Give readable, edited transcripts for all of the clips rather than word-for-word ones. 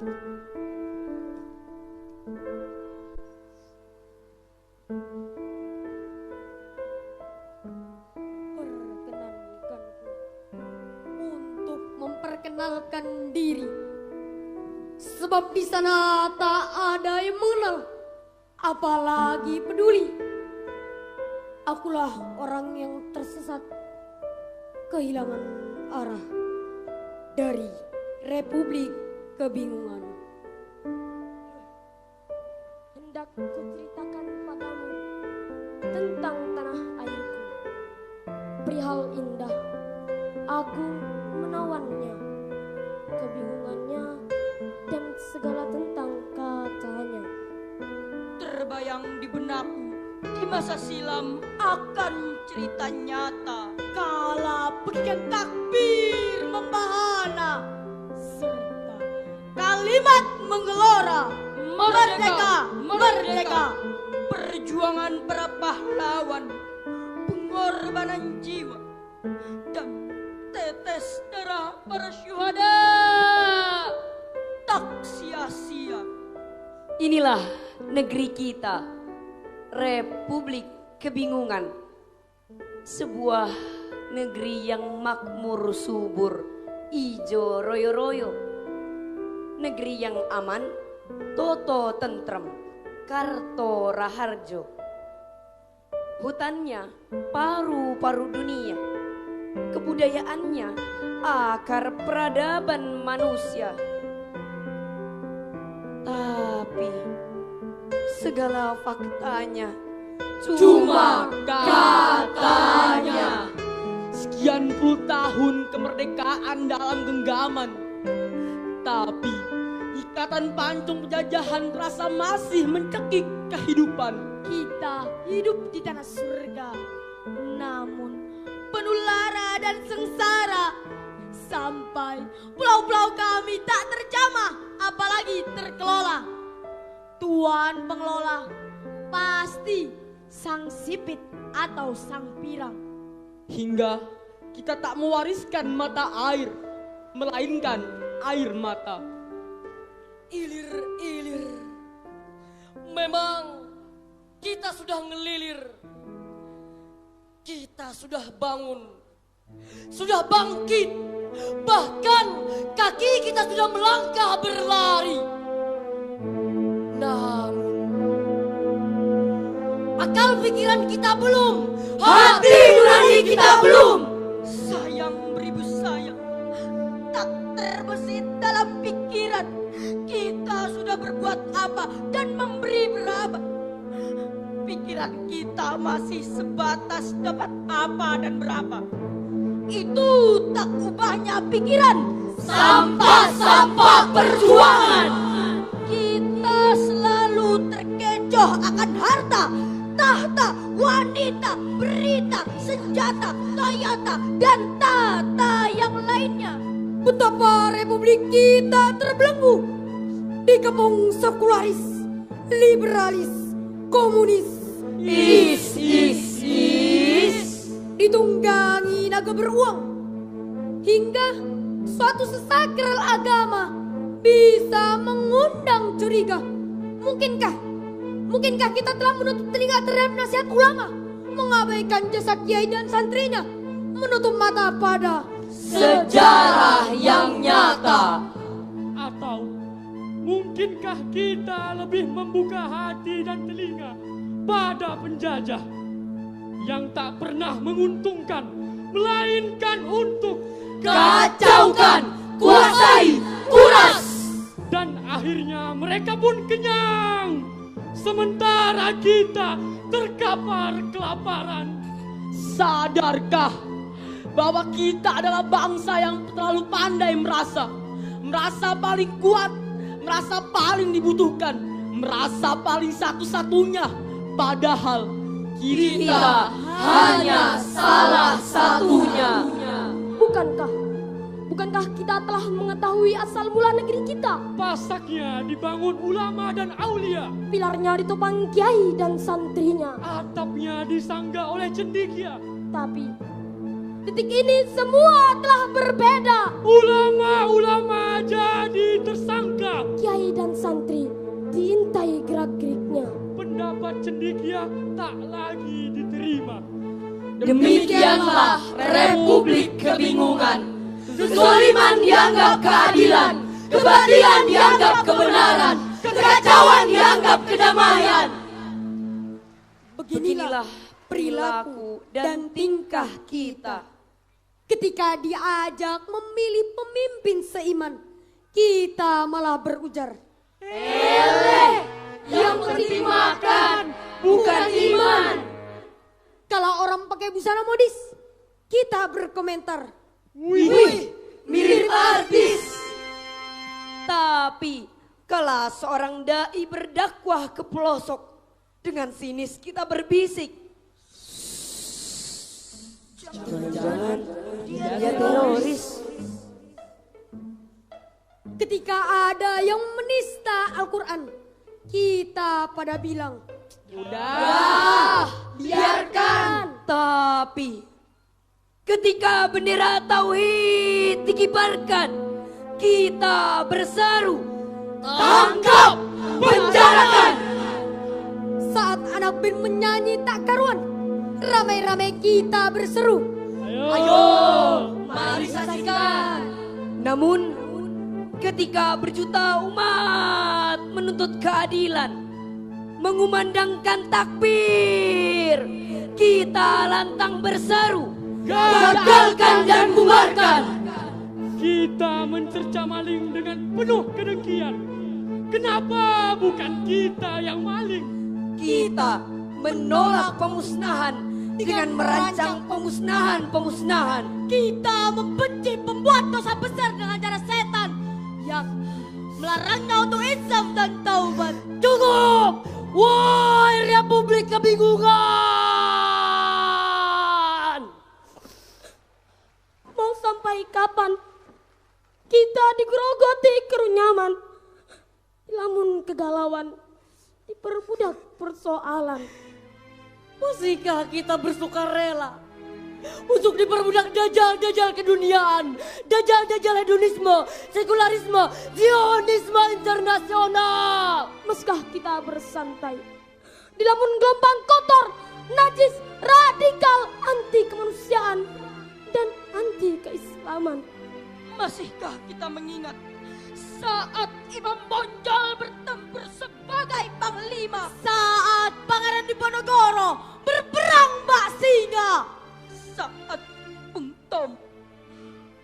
Perkenankanku untuk memperkenalkan diri, sebab di sana tak ada yang mengenal, apalagi peduli. Akulah orang yang tersesat, kehilangan arah dari Republik Kebingungan. Hendak kuceritakan padamu tentang tanah airku. Perihal indah, aku menawannya, kebingungannya, dan segala tentang katanya. Terbayang di benakku di masa silam akan cerita nyata kala pegian takbir membahana serta kalimat menggelora merdeka, merdeka, perjuangan para pahlawan, pengorbanan jiwa dan tetes darah para syuhada tak sia-sia. Inilah negeri kita, Republik Kebingungan. Sebuah negeri yang makmur subur, ijo royo-royo. Negeri yang aman, toto tentrem, karto raharjo. Hutannya paru-paru dunia, kebudayaannya akar peradaban manusia. Tapi segala faktanya Cuma katanya. Sekian puluh tahun kemerdekaan dalam genggaman, tapi ikatan pancung penjajahan terasa masih mencekik kehidupan. Kita hidup di tanah surga, namun penuh lara dan sengsara. Sampai pulau-pulau kami tak terjamah, apalagi terkelola. Tuan pengelola pasti sang sipit atau sang pirang. Hingga kita tak mewariskan mata air, melainkan air mata. Ilir-ilir, memang kita sudah ngelilir, kita sudah bangun, sudah bangkit, bahkan kaki kita sudah melangkah berlari. Namun akal pikiran kita belum, hati nurani kita belum. Sayang beribu sayang, tak terbesit dalam pikiran kita sudah berbuat apa dan memberi berapa. Pikiran kita masih sebatas dapat apa dan berapa. Itu tak ubahnya pikiran, Sampah-sampah perjuangan. kita selalu terkecoh akan harta, tahta, wanita, berita, senjata, Toyota, dan tata yang lainnya. Betapa republik kita terbelenggu, dikepung sekularis, liberalis, komunis, Is. ditunggangi naga beruang, hingga suatu sesakral agama bisa mengundang curiga. Mungkinkah kita telah menutup telinga terhadap nasihat ulama, mengabaikan jasa kiai dan santrinya, menutup mata pada Sejarah yang nyata. Atau mungkinkah kita lebih membuka hati dan telinga pada penjajah yang tak pernah menguntungkan, melainkan untuk Kacaukan, kuasai, kuras. dan akhirnya mereka pun kenyang, sementara kita terkapar kelaparan. Sadarkah bahwa kita adalah bangsa yang terlalu pandai merasa paling kuat, merasa paling dibutuhkan, merasa paling satu-satunya, padahal Kita hanya salah satunya. Bukankah kita telah mengetahui asal mula negeri kita? Pasaknya dibangun ulama dan aulia, Pilarnya ditopang kiai dan santrinya. atapnya disangga oleh cendekia. Tapi detik ini semua telah berbeda. Ulama-ulama jadi tersangka, cendekia tak lagi diterima. Demikianlah Republik Kebingungan. Kezaliman dianggap keadilan, kebatilan dianggap kebenaran, kekacauan dianggap kedamaian. Beginilah perilaku dan tingkah kita. Ketika diajak memilih pemimpin seiman, kita malah berujar, Yang penting makan, bukan iman. kalau orang pakai busana modis, kita berkomentar, Wih, mirip artis. Tapi kalau seorang dai berdakwah ke pelosok, dengan sinis kita berbisik, jangan-jangan dia teroris. ketika ada yang menista Al-Quran, kita pada bilang, Biarkan. Tapi ketika bendera tauhid dikibarkan, kita berseru, Tangkap, penjarakan. saat anak band menyanyi tak karuan, ramai-ramai kita berseru, Ayo, Mari saksikan. namun ketika berjuta umat menuntut keadilan, mengumandangkan takbir, kita lantang berseru, Gagalkan dan bubarkan. kita mencerca maling dengan penuh kedengkian. Kenapa bukan kita yang maling? kita menolak pemusnahan dengan merancang pemusnahan. Kita membenci pembuat dosa besar dengan cara setan yang melarangnya untuk insaf dan taubat. Cukup! Wahai Republik Kebingungan! Mau sampai kapan kita digerogoti kerunyaman, lamun kegalauan, diperbudak persoalan. Masihkah kita bersukarela untuk diperbudak dajjal-dajjal keduniaan, dajjal-dajjal hedonisme, sekularisme, zionisme internasional? Meskah kita bersantai di lamun gelombang kotor, najis, radikal, anti kemanusiaan dan anti keislaman? Masihkah kita mengingat saat Imam Bonjol bertempur sebagai panglima, saat Pangeran Diponegoro berperang Mbak Singa, saat Bung Tom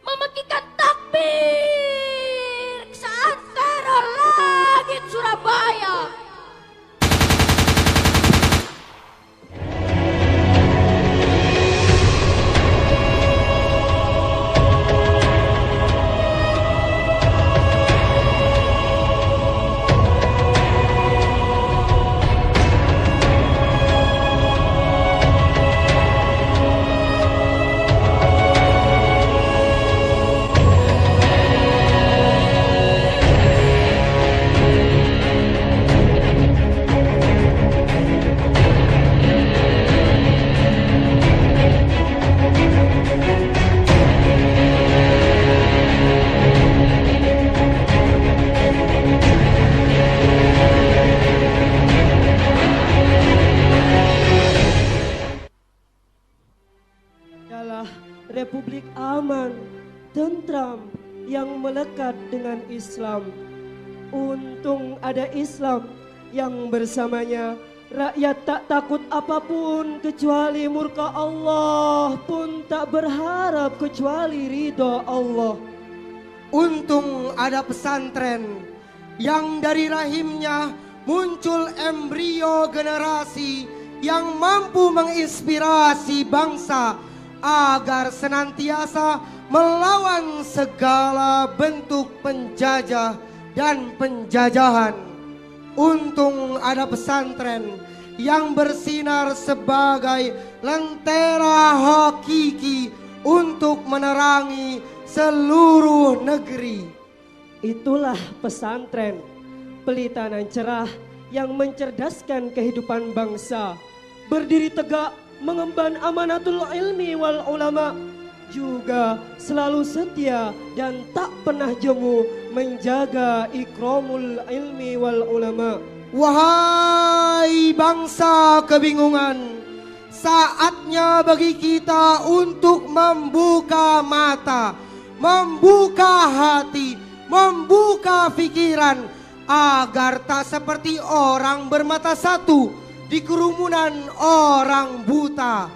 memakikan takbir saat teror langit Surabaya. Adalah Republik aman, tentram, yang melekat dengan Islam. Untung ada Islam yang bersamanya rakyat tak takut apapun kecuali murka Allah, pun tak berharap kecuali ridho Allah. Untung ada pesantren yang dari rahimnya muncul embrio generasi yang mampu menginspirasi bangsa agar senantiasa melawan segala bentuk penjajah dan penjajahan. Untung ada pesantren yang bersinar sebagai lentera hakiki untuk menerangi seluruh negeri. Itulah pesantren, pelita nan cerah yang mencerdaskan kehidupan bangsa, berdiri tegak mengemban amanatul ilmi wal ulama, juga selalu setia dan tak pernah jemu menjaga ikramul ilmi wal ulama. Wahai bangsa kebingungan, saatnya bagi kita untuk membuka mata, membuka hati, membuka pikiran, agar tak seperti orang bermata satu di kerumunan orang buta.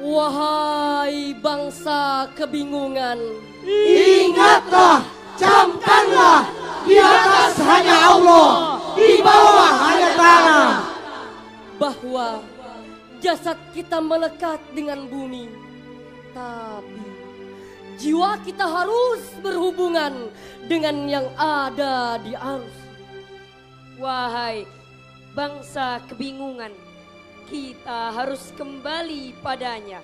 Wahai bangsa kebingungan, Ingatlah, camkanlah, di atas hanya Allah, di bawah hanya tanah. bahwa jasad kita melekat dengan bumi, tapi jiwa kita harus berhubungan dengan yang ada di arus. Wahai bangsa kebingungan, kita harus kembali padanya.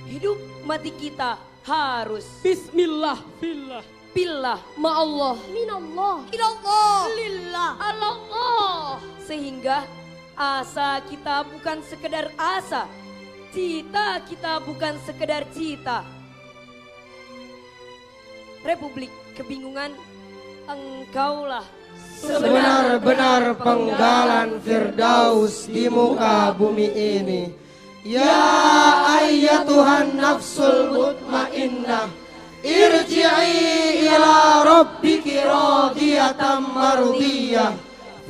Hidup mati kita harus Bismillah, Billah. billah Ma'allah, Minallah. Ilallah. lillah, Allah. sehingga asa kita bukan sekedar asa, cita kita bukan sekedar cita. Republik Kebingungan, engkaulah Sebenar-benar penggalan Firdaus di muka bumi ini. Ya ayyatuhan nafsul mutmainnah, irji'i ila rabbiki radiyatan mardiyah,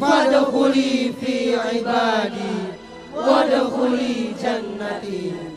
fadkhuli fi ibadi wadkhuli jannati.